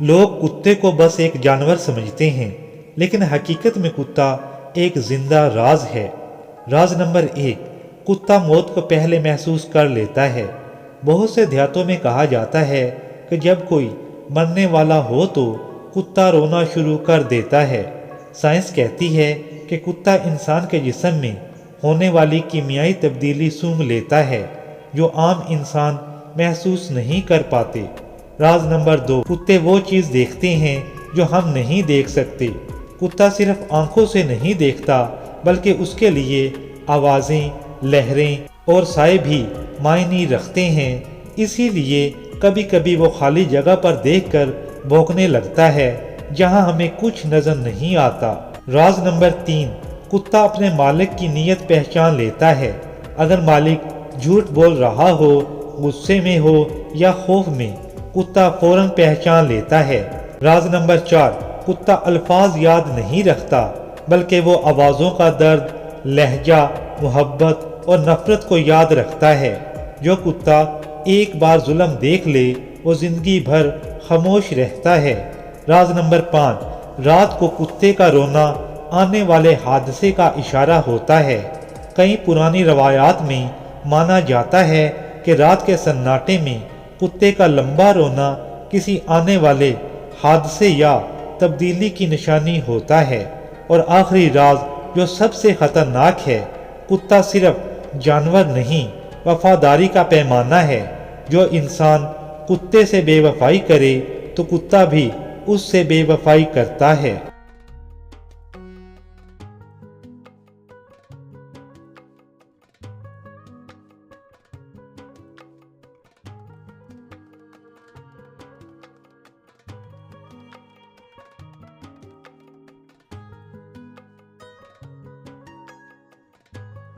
لوگ کتے کو بس ایک جانور سمجھتے ہیں، لیکن حقیقت میں کتا ایک زندہ راز ہے۔ راز نمبر 1، کتا موت کو پہلے محسوس کر لیتا ہے۔ بہت سے دیہاتوں میں کہا جاتا ہے کہ جب کوئی مرنے والا ہو تو کتا رونا شروع کر دیتا ہے۔ سائنس کہتی ہے کہ کتا انسان کے جسم میں ہونے والی کیمیائی تبدیلی سونگھ لیتا ہے جو عام انسان محسوس نہیں کر پاتے۔ راز نمبر 2، کتے وہ چیز دیکھتے ہیں جو ہم نہیں دیکھ سکتے۔ کتا صرف آنکھوں سے نہیں دیکھتا بلکہ اس کے لیے آوازیں، لہریں اور سائے بھی معنی رکھتے ہیں، اسی لیے کبھی کبھی وہ خالی جگہ پر دیکھ کر بھونکنے لگتا ہے جہاں ہمیں کچھ نظر نہیں آتا۔ راز نمبر 3، کتا اپنے مالک کی نیت پہچان لیتا ہے۔ اگر مالک جھوٹ بول رہا ہو، غصے میں ہو یا خوف میں، کتا فوراً پہچان لیتا ہے۔ راز نمبر 4، کتا الفاظ یاد نہیں رکھتا بلکہ وہ آوازوں کا درد، لہجہ، محبت اور نفرت کو یاد رکھتا ہے۔ جو کتا ایک بار ظلم دیکھ لے وہ زندگی بھر خاموش رہتا ہے۔ راز نمبر 5، رات کو کتے کا رونا آنے والے حادثے کا اشارہ ہوتا ہے۔ کئی پرانی روایات میں مانا جاتا ہے کہ رات کے سناٹے میں کتے کا لمبا رونا کسی آنے والے حادثے یا تبدیلی کی نشانی ہوتا ہے۔ اور آخری راز جو سب سے خطرناک ہے، کتا صرف جانور نہیں، وفاداری کا پیمانہ ہے۔ جو انسان کتے سے بے وفائی کرے تو کتا بھی اس سے بے وفائی کرتا ہے۔